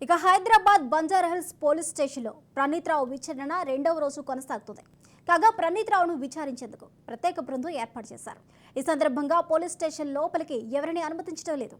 ఇక హైదరాబాద్ బంజారాహిల్స్ పోలీస్ స్టేషన్లో ప్రణీత్ రావు విచారణ రెండవ రోజు కొనసాగుతుంది. కాగా ప్రణీత్ రావును విచారించేందుకు ప్రత్యేక బృందం ఏర్పాటు చేశారు. ఈ సందర్భంగా పోలీస్ స్టేషన్ లోపలికి ఎవరిని అనుమతించడం లేదు.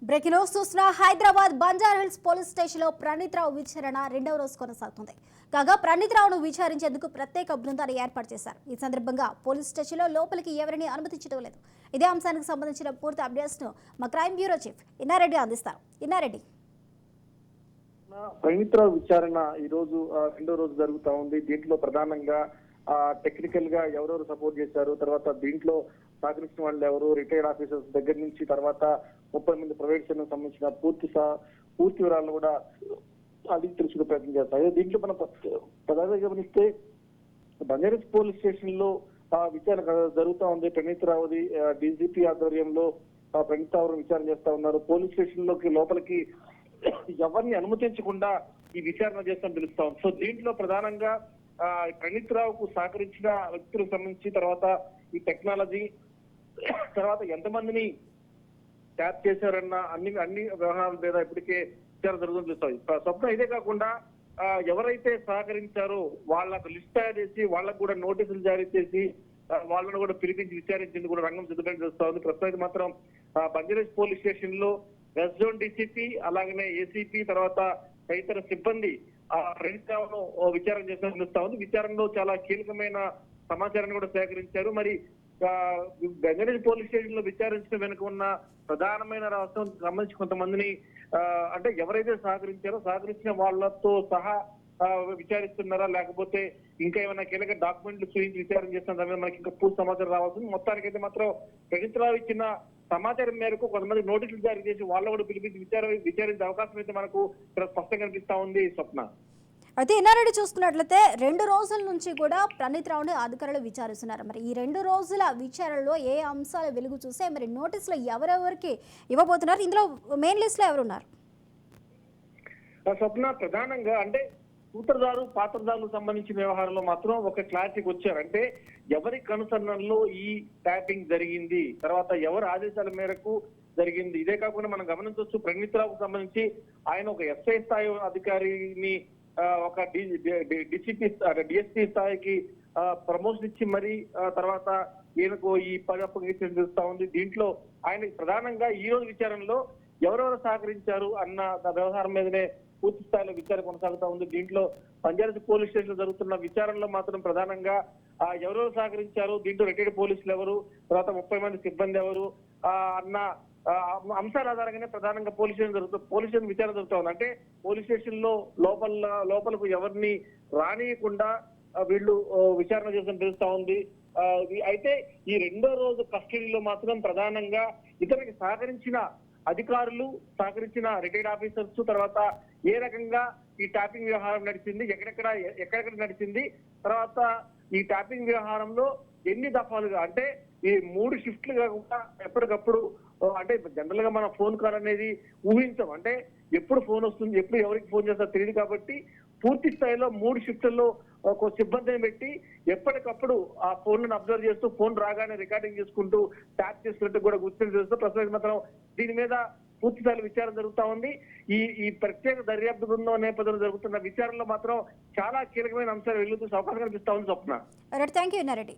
బ్రేకింగ్ న్యూస్ చూసిన హైదరాబాద్ బంజారాహిల్స్ పోలీస్ స్టేషన్లో ప్రణీత్ రావు విచారణ రెండవ రోజు కొనసాగుతుంది. కాగా ప్రణీత్ రావును విచారించేందుకు ప్రత్యేక బృందాన్ని ఏర్పాటు చేశారు. ఈ సందర్భంగా పోలీస్ స్టేషన్లో లోపలికి ఎవరిని అనుమతించడం లేదు. ఇదే అంశానికి సంబంధించిన పూర్తి అప్డేట్స్ ను మా క్రైమ్ బ్యూరో చీఫ్ ఇన్నారెడ్డి అందిస్తారు. ఇన్నారెడ్డి, ప్రణీత్ రావు విచారణ ఈ రోజు రెండో రోజు జరుగుతా ఉంది. దీంట్లో ప్రధానంగా టెక్నికల్ గా ఎవరెవరు సపోర్ట్ చేశారు, తర్వాత దీంట్లో సహకరించిన వాళ్ళు ఎవరు, రిటైర్డ్ ఆఫీసర్స్ దగ్గర నుంచి తర్వాత 30 మంది ప్రైవేట్ సెక్టర్ సంబంధించిన పూర్తి వివరాలను కూడా అడిగి తెలుసుకునే ప్రయత్నం చేస్తారు. దీంట్లో మనం ప్రధానంగా గమనిస్తే బంజారాహిల్స్ పోలీస్ స్టేషన్ లో విచారణ జరుగుతా ఉంది. ప్రణీత్ రావుది డీజీపీ ఆధ్వర్యంలో ప్రణీత్ రావు విచారణ చేస్తా ఉన్నారు. పోలీస్ స్టేషన్ లోపలికి ఎవరిని అనుమతించకుండా ఈ విచారణ చేస్తామని తెలుస్తా ఉంది. సో దీంట్లో ప్రధానంగా ప్రణీత్ రావుకు సహకరించిన వ్యక్తులకు సంబంధించి తర్వాత ఈ టెక్నాలజీ తర్వాత ఎంతమందిని ట్యాప్ చేశారన్న అన్ని వ్యవహారాల మీద ఇప్పటికే విచారణ జరుగుతుంది తెలుస్తాయి. స్వప్న ఇదే కాకుండా ఎవరైతే సహకరించారో వాళ్ళకు లిస్ట్ తయారు చేసి వాళ్ళకు కూడా నోటీసులు జారీ చేసి వాళ్ళను కూడా పిలిపించి విచారించేందుకు కూడా రంగం సిద్ధపడి చేస్తా ఉంది. ప్రస్తుతం మాత్రం బంజారాహిల్స్ పోలీస్ స్టేషన్ లో వెస్ట్ జోన్ డీసీపీ అలాగనే ఏసీపీ తర్వాత తదితర సిబ్బంది ప్రణీత్ రావును విచారణ చేసినట్టు తెలుస్తా ఉంది. విచారణలో చాలా కీలకమైన సమాచారాన్ని కూడా సేకరించారు. మరి బంజారాహిల్స్ పోలీస్ స్టేషన్ లో విచారించడం వెనుక ఉన్న ప్రధానమైన రహస్యం సంబంధించి కొంతమందిని అంటే ఎవరైతే సహకరించిన వాళ్ళతో సహా విచారిస్తున్నారా లేకపోతే ఇంకా ఏమైనా కీలక డాక్యుమెంట్లు చూపించి విచారణ చేస్తున్న దాని మీద మనకి ఇంకా పూర్తి సమాచారం రావాల్సింది. మొత్తానికైతే మాత్రం ప్రణీత్ రావు ఇచ్చిన సమాచారం మేరకు కొంతమంది నోటీసులు జారీ చేసి వాళ్ళు కూడా పిలిపించి విచారించే అవకాశం అయితే మనకు ఇక్కడ స్పష్టంగా కనిపిస్తా ఉంది. స్వప్న, అయితే ఇన్నారెడ్డి చూసుకున్నట్లయితే 2 రోజుల నుంచి కూడా ప్రణీత్ రావుని అధికారులు విచారిస్తున్నారు. మరి ఈ 2 రోజుల విచారణలో ఏ అంశాలు వెలుగు చూసే మరి నోటీసులు ఎవరెవరికి ఇవ్వబోతున్నారు, ఇందులో మెయిన్ లిస్ట్ లో ఎవరున్నారు? స్వప్న, ప్రధానంగా అంటే సూత్రధారు పాత్రధారులకు సంబంధించిన వ్యవహారంలో మాత్రం ఒక క్లారిటీకి వచ్చారు. అంటే ఎవరి కనుసన్నల్లో ఈ ట్యాపింగ్ జరిగింది, తర్వాత ఎవరి ఆదేశాల మేరకు జరిగింది. ఇదే కాకుండా మనం గమనించవచ్చు ప్రణీత్ రావుకు సంబంధించి ఆయన ఒక ఎస్ఐ స్థాయి అధికారిని ఒక డిఎస్పీ స్థాయికి ప్రమోషన్ ఇచ్చి మరి తర్వాత ఈయనకు ఈ పదవి తెలుస్తా ఉంది. దీంట్లో ఆయన ప్రధానంగా ఈ రోజు విచారణలో ఎవరెవరు సహకరించారు అన్న వ్యవహారం మీదనే పూర్తి స్థాయిలో విచారణ కొనసాగుతా ఉంది. దీంట్లో బంజారాహిల్స్ పోలీస్ స్టేషన్ లో జరుగుతున్న విచారణలో మాత్రం ప్రధానంగా ఎవరెవరు సహకరించారు, దీంట్లో రిటైర్డ్ పోలీసులు ఎవరు, తర్వాత 30 మంది సిబ్బంది ఎవరు అన్న అంశాల ఆధారంగానే ప్రధానంగా పోలీస్ స్టేషన్ విచారణ జరుగుతా ఉంది. అంటే పోలీస్ స్టేషన్ లో లోపలకు ఎవరిని రానియకుండా వీళ్ళు విచారణ చేసిన తెలుస్తా ఉంది. అయితే ఈ రెండో రోజు కస్టడీలో మాత్రం ప్రధానంగా ఇతనికి సహకరించిన అధికారులు, సహకరించిన రిటైర్డ్ ఆఫీసర్స్, తర్వాత ఏ రకంగా ఈ ట్యాపింగ్ వ్యవహారం నడిచింది, ఎక్కడెక్కడ నడిచింది, తర్వాత ఈ ట్యాపింగ్ వ్యవహారంలో ఎన్ని దఫాలుగా అంటే ఈ 3 షిఫ్ట్లు కాకుండా ఎప్పటికప్పుడు అంటే జనరల్ గా మన ఫోన్ కాల్ అనేది ఊహించాం. అంటే ఎప్పుడు ఫోన్ వస్తుంది, ఎప్పుడు ఎవరికి ఫోన్ చేస్తారో తెలియదు. కాబట్టి పూర్తి స్థాయిలో 3 షిఫ్ట్లలో ఒక సిబ్బందిని పెట్టి ఎప్పటికప్పుడు ఆ ఫోన్లను అబ్జర్వ్ చేస్తూ ఫోన్ రాగానే రికార్డింగ్ చేసుకుంటూ ట్యాప్ చేసుకుంటూ కూడా గుర్తింపు చేస్తూ ప్రస్తుతం మాత్రం దీని మీద పూర్తి స్థాయిలో విచారణ జరుగుతా ఉంది. ఈ ప్రత్యేక దర్యాప్తు బృందం నేపథ్యంలో జరుగుతున్న విచారణలో మాత్రం చాలా కీలకమైన అంశాలు వెలుగుతూ అవకాశం కనిపిస్తా ఉంది. స్వప్న, థ్యాంక్ యూ ఇన్నారెడ్డి.